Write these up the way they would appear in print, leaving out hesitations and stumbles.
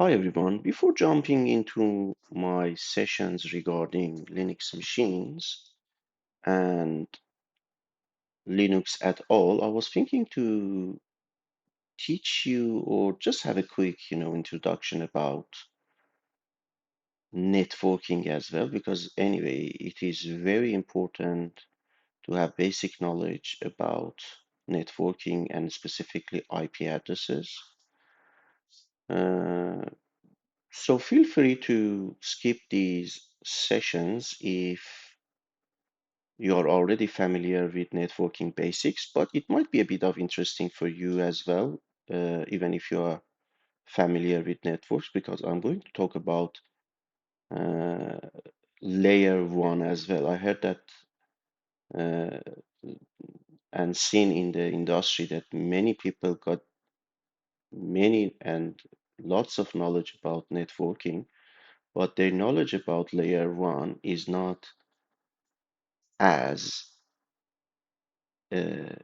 Hi everyone. Before jumping into my sessions regarding Linux machines and Linux at all, I was thinking to teach you or just have a quick, introduction about networking as well, because anyway, it is very important to have basic knowledge about networking and specifically IP addresses. Uh, so feel free to skip these sessions if you're already familiar with networking basics, but it might be a bit of interesting for you as well, even if you are familiar with networks, because I'm going to talk about uh, layer one as well. I heard that uh, and seen in the industry that many people got many and lots of knowledge about networking, but their knowledge about layer one is not as uh,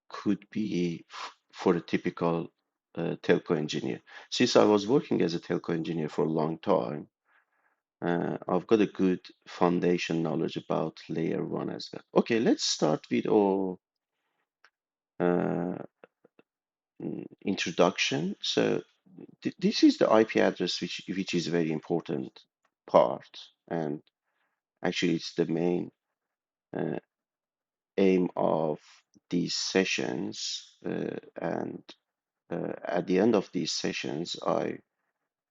could be for a typical telco engineer. Since I was working as a telco engineer for a long time, I've got a good foundation knowledge about layer one as well. Okay, let's start with our uh, introduction. So this is the IP address, which is a very important part, and actually it's the main uh, aim of these sessions. And at the end of these sessions, I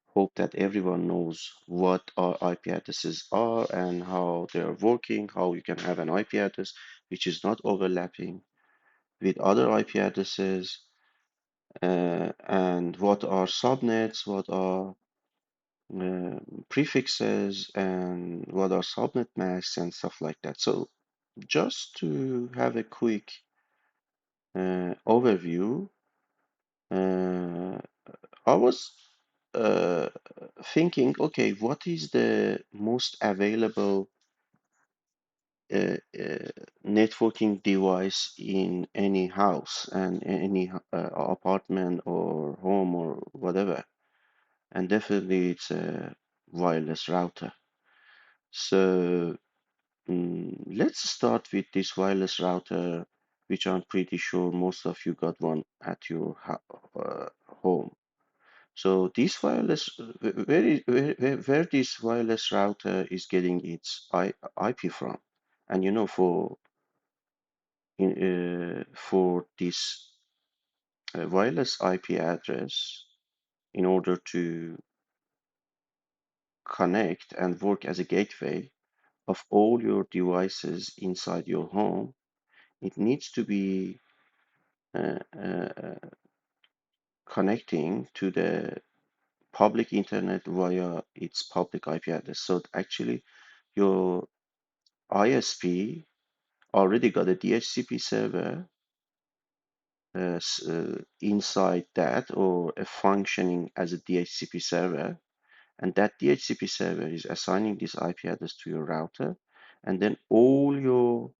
hope that everyone knows what our IP addresses are and how they are working, how you can have an IP address which is not overlapping with other IP addresses, and what are subnets, what are uh, prefixes, and what are subnet masks and stuff like that. So just to have a quick overview, uh, I was uh, thinking, okay, what is the most available networking device in any house and any apartment or home or whatever? And definitely it's a wireless router. So let's start with this wireless router, which I'm pretty sure most of you got one at your home. So this wireless, where this wireless router is getting its IP from, and for this wireless IP address, in order to connect and work as a gateway of all your devices inside your home, it needs to be uh, uh, connecting to the public internet via its public IP address. So actually, your ISP already got a DHCP server inside that, or a functioning as a DHCP server, and that DHCP server is assigning this IP address to your router, and then all your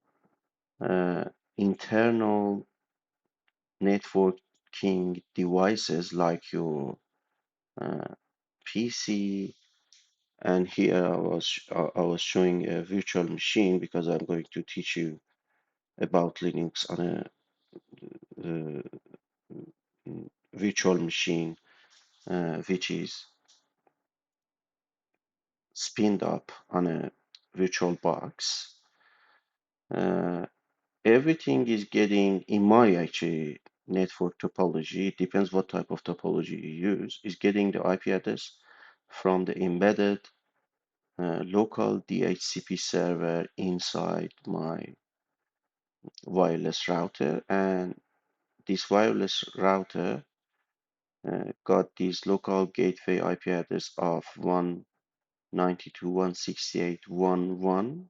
uh, internal networking devices like your uh, PC, and here I was showing a virtual machine because I'm going to teach you about Linux on a uh, virtual machine, which is spinned up on a virtual box. Uh, Everything is getting, in my actually network topology, it depends what type of topology you use, is getting the IP address from the embedded local DHCP server inside my wireless router. And this wireless router got this local gateway IP address of 192.168.1.1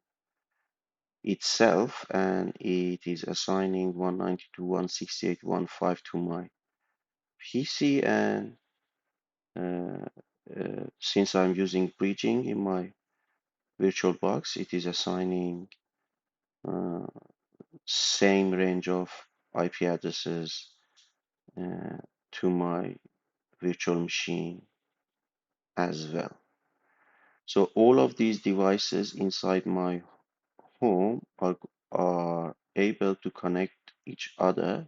itself, and it is assigning 192.168.1.5 to my PC. And uh, since I'm using bridging in my VirtualBox, it is assigning uh, same range of IP addresses uh, to my virtual machine as well. So all of these devices inside my home are able to connect each other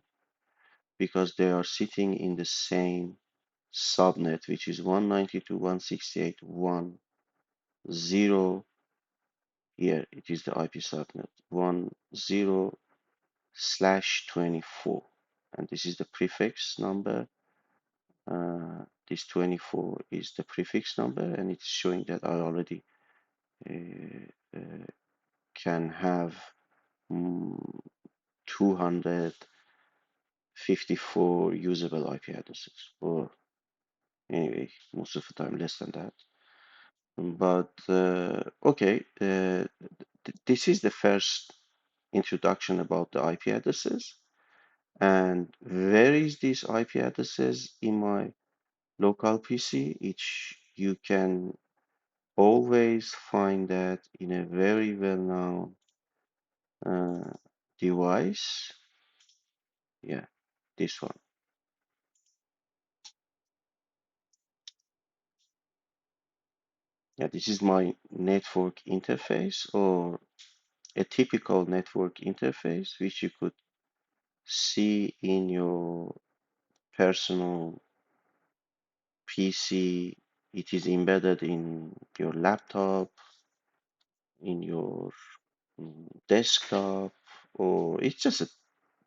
because they are sitting in the same subnet, which is 192.168.1.0. Here it is the IP subnet 10/24, and this is the prefix number. This 24 is the prefix number, and it's showing that I already uh, uh, can have 254 usable IP addresses, or anyway, most of the time less than that. But okay, this is the first introduction about the IP addresses. And where is these IP addresses in my local PC? You can always find that in a very well-known uh, device. Yeah, this one. Yeah, this is my network interface, or a typical network interface, which you could see in your personal PC. It is embedded in your laptop, in your desktop, or it's just a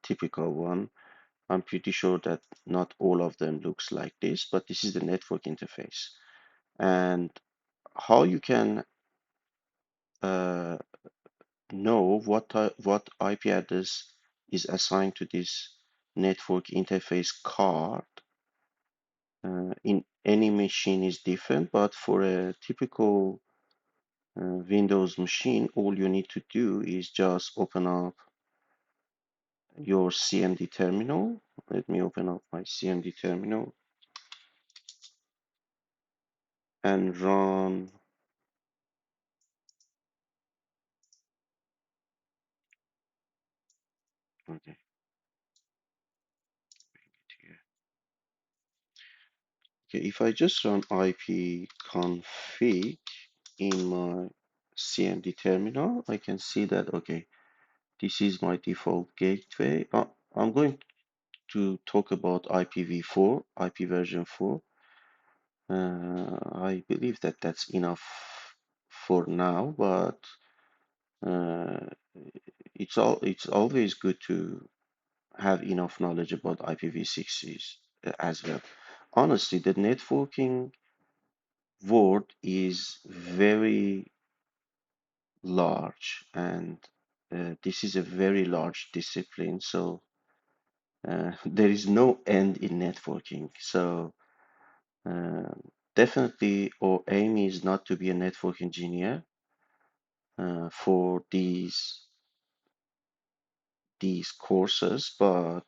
typical one. I'm pretty sure that not all of them looks like this, but this is the network interface. And how you can uh, know what IP address is assigned to this network interface card in any machine is different, but for a typical Windows machine, all you need to do is just open up your CMD terminal. Let me open up my CMD terminal and run. Okay, here. Okay, if I just run ipconfig in my CMD terminal, I can see that, okay, this is my default gateway. I'm going to talk about IPv4, IP version 4. I believe that that's enough for now, but uh, it's always good to have enough knowledge about IPv6s as well. Honestly, the networking world is very large, and this is a very large discipline. So there is no end in networking. So uh, definitely, our aim is not to be a network engineer for these courses, but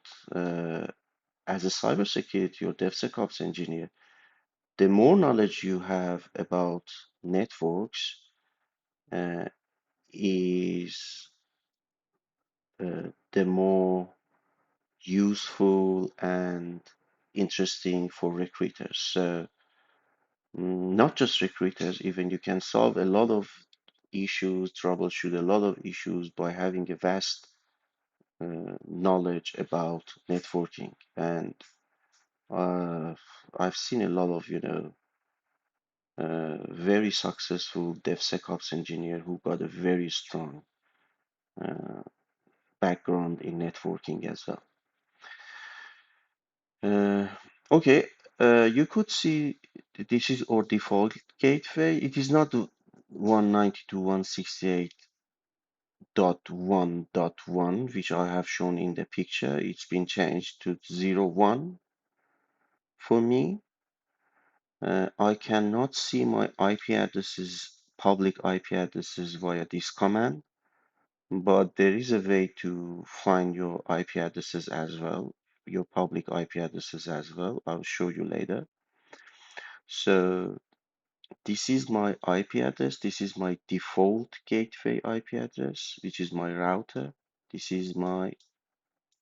as a cybersecurity or DevSecOps engineer, the more knowledge you have about networks uh, is the more useful and interesting for recruiters. So not just recruiters, even you can solve a lot of issues, troubleshoot a lot of issues by having a vast knowledge about networking. And uh, I've seen a lot of, very successful DevSecOps engineer who got a very strong uh, background in networking as well. Uh, okay, you could see this is our default gateway. It is not 192.168.1.1, which I have shown in the picture. It's been changed to 01 for me. I cannot see my IP addresses, public IP addresses via this command, but there is a way to find your IP addresses as well, your public IP addresses as well. I'll show you later. So this is my IP address. This is my default gateway IP address, which is my router. This is my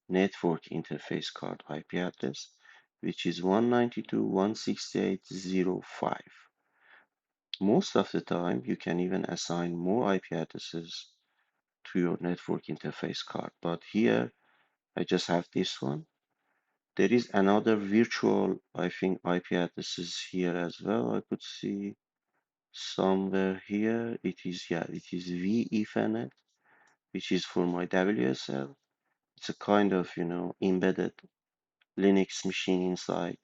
network interface card IP address. which is 192.168.0.5. Most of the time, you can even assign more IP addresses to your network interface card. But here, I just have this one. There is another virtual, I think, IP addresses here as well. I could see somewhere here. It is, yeah, it is V which is for my WSL. It's a kind of, embedded Linux machine inside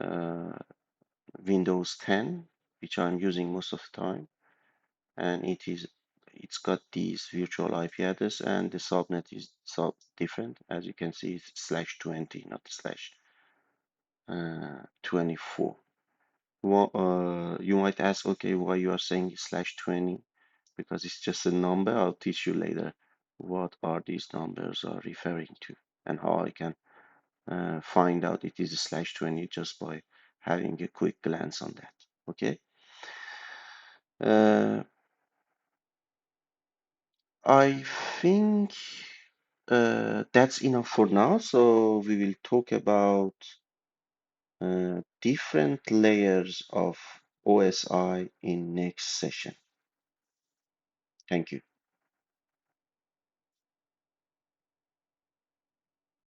uh, Windows 10, which I'm using most of the time. And it's got these virtual IP address, and the subnet is sub different. As you can see, it's /20, not /24. Well, you might ask, okay, why you are saying /20? Because it's just a number. I'll teach you later what are these numbers are referring to and how I can find out it is a /20 just by having a quick glance on that. Okay. Uh, I think that's enough for now. So we will talk about different layers of OSI in next session. Thank you.